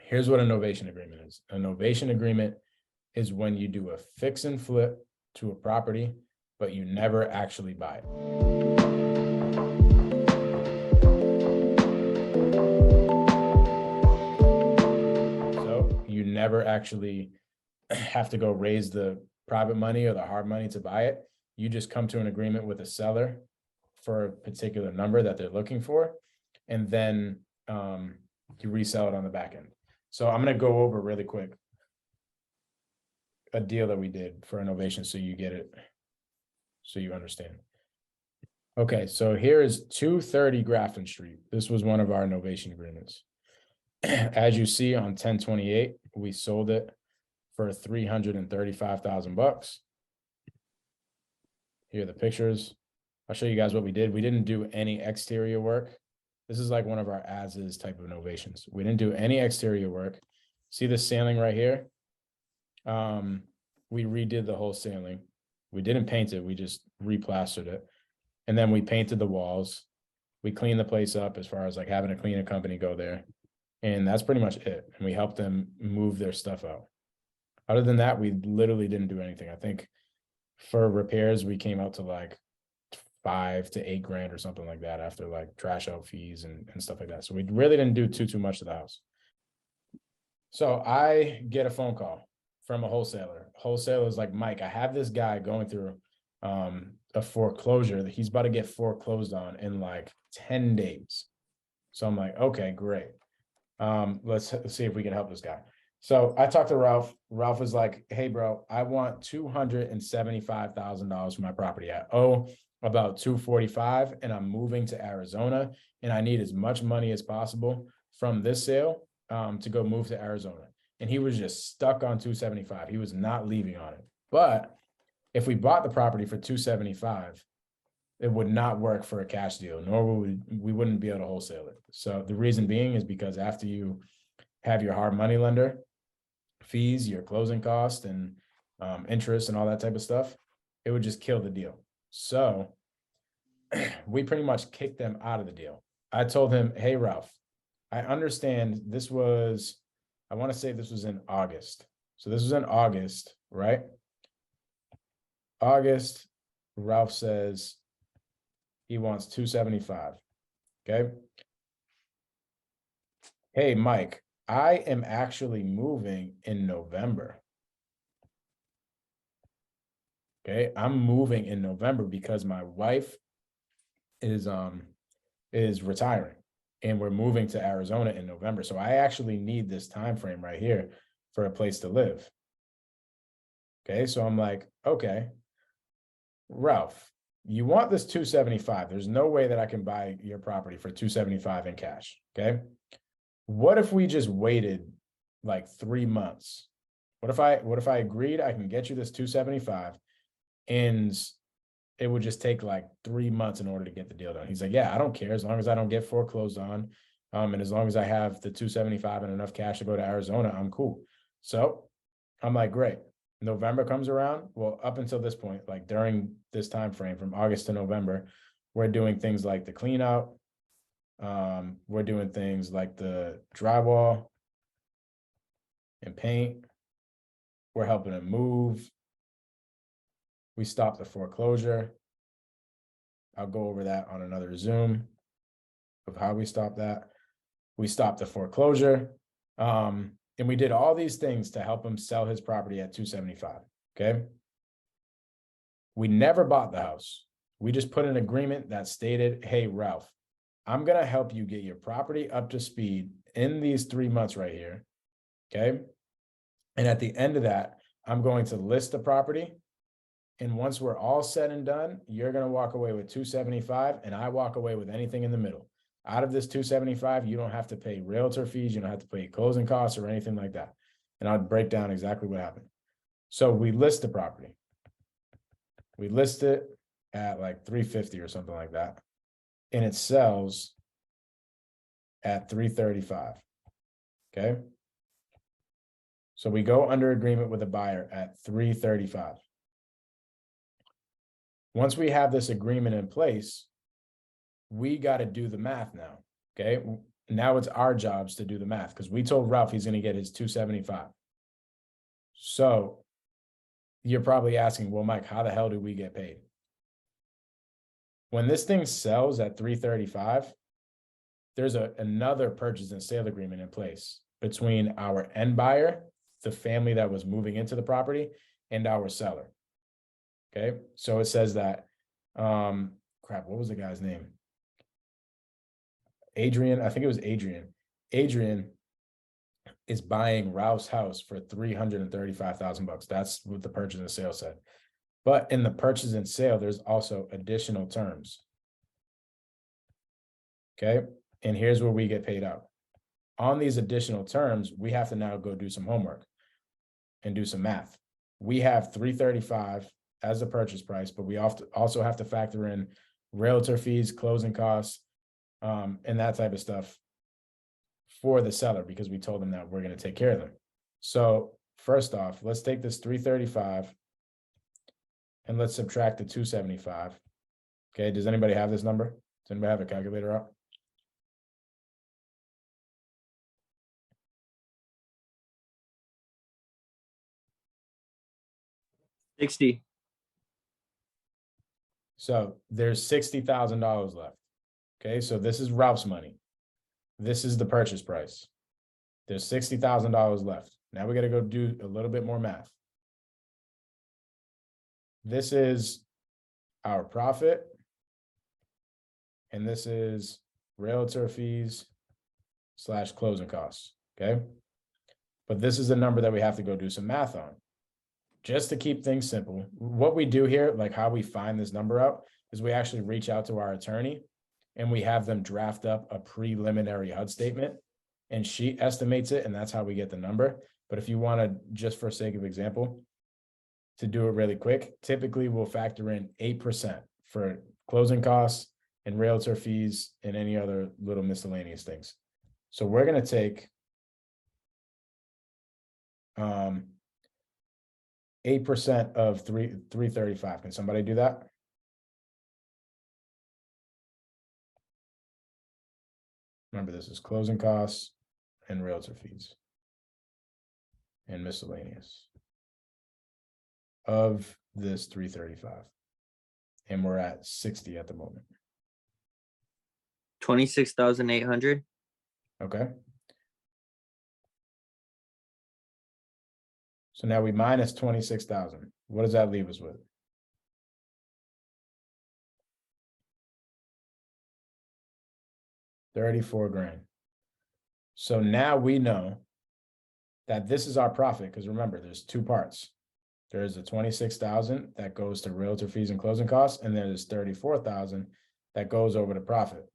Here's what a novation agreement is. A novation agreement is when you do a fix and flip to a property, but you never actually buy it. So you never actually have to go raise the private money or the hard money to buy it. You just come to an agreement with a seller for a particular number that they're looking for, and then you resell it on the back end. So I'm going to go over really quick a deal that we did for a novation so you get it, so you understand. Okay, so here is 230 Grafton Street. This was one of our novation agreements. As you see on 10/28, we sold it for $335,000. Here are the pictures. I'll show you guys what we did. We didn't do any exterior work. This is like one of our as-is type of novations. We didn't do any exterior work. See the ceiling right here? We redid the whole ceiling. We didn't paint it. We just replastered it. And then we painted the walls. We cleaned the place up as far as like having a cleaning company go there. And that's pretty much it. And we helped them move their stuff out. Other than that, we literally didn't do anything. I think for repairs, we came out to like $5 to $8 grand or something like that after like trash out fees and stuff like that. So we really didn't do too much to the house. So I get a phone call from a wholesaler. Wholesaler is like, Mike, I have this guy going through a foreclosure that he's about to get foreclosed on in like 10 days. So I'm like, okay, great. Let's see if we can help this guy. So I talked to Ralph. Ralph was like, hey, bro, I want $275,000 for my property. I owe about $245 and I'm moving to Arizona and I need as much money as possible from this sale to go move to Arizona. And he was just stuck on $275. He was not leaving on it. But if we bought the property for $275, it would not work for a cash deal, nor would we wouldn't be able to wholesale it. So the reason being is because after you have your hard money lender fees, your closing cost and interest and all that type of stuff, it would just kill the deal. So we pretty much kicked them out of the deal. I told him, hey, Ralph, I understand this was, I want to say this was in August. So this was in August, right? August, Ralph says he wants $275. Okay. Hey, Mike, I am actually moving in November. Okay, I'm moving in November because my wife is retiring and we're moving to Arizona in November. So I actually need this time frame right here for a place to live. Okay, so I'm like, okay, Ralph, you want this $275. There's no way that I can buy your property for $275 in cash. Okay. What if we just waited like 3 months? What if I agreed I can get you this $275 and it would just take like 3 months in order to get the deal done? He's like, yeah, I don't care as long as I don't get foreclosed on. And as long as I have the $275 and enough cash to go to Arizona, I'm cool. So I'm like, great. November comes around. Well, up until this point, like during this time frame from August to November, we're doing things like the clean out. We're doing things like the drywall and paint. We're helping him move. We stopped the foreclosure. I'll go over that on another Zoom of how we stopped that. We stopped the foreclosure. And we did all these things to help him sell his property at $275. Okay. We never bought the house. We just put an agreement that stated, hey, Ralph, I'm going to help you get your property up to speed in these 3 months right here. Okay. And at the end of that, I'm going to list the property. And once we're all said and done, you're going to walk away with $275 and I walk away with anything in the middle. Out of this $275, you don't have to pay realtor fees. You don't have to pay closing costs or anything like that. And I'll break down exactly what happened. So we list the property. We list it at like $350 or something like that. And it sells at $335. Okay. So we go under agreement with the buyer at $335. Once we have this agreement in place, we got to do the math now. Okay. Now it's our jobs to do the math because we told Ralph he's going to get his 275. So you're probably asking, well, Mike, how the hell do we get paid? When this thing sells at 335, there's another purchase and sale agreement in place between our end buyer, the family that was moving into the property, and our seller. Okay, so it says that, crap, what was the guy's name? Adrian, I think it was Adrian. Adrian is buying Ralph's house for $335,000. That's what the purchase and sale said. But in the purchase and sale, there's also additional terms. Okay, and here's where we get paid out. On these additional terms, we have to now go do some homework and do some math. We have 335 as the purchase price, but we also have to factor in realtor fees, closing costs, and that type of stuff for the seller because we told them that we're going to take care of them. So first off, let's take this 335 and let's subtract the 275. Okay, does anybody have this number? Does anybody have a calculator up? $60. So there's $60,000 left. Okay, so this is Ralph's money. This is the purchase price. There's $60,000 left. Now we got to go do a little bit more math. This is our profit. And this is realtor fees / closing costs. Okay. But this is a number that we have to go do some math on. Just to keep things simple, what we do here, like how we find this number out, is we actually reach out to our attorney and we have them draft up a preliminary HUD statement and she estimates it, and that's how we get the number. But if you want to, just for sake of example, to do it really quick, typically we'll factor in 8% for closing costs and realtor fees and any other little miscellaneous things. So we're going to take 8% of 335. Can somebody do that? Remember, this is closing costs and realtor fees and miscellaneous of this 335. And we're at 60 at the moment. 26,800. Okay. So now we minus 26,000. What does that leave us with? $34,000. So now we know that this is our profit, because remember, there's two parts. There's the 26,000 that goes to realtor fees and closing costs, and then there's 34,000 that goes over to profit.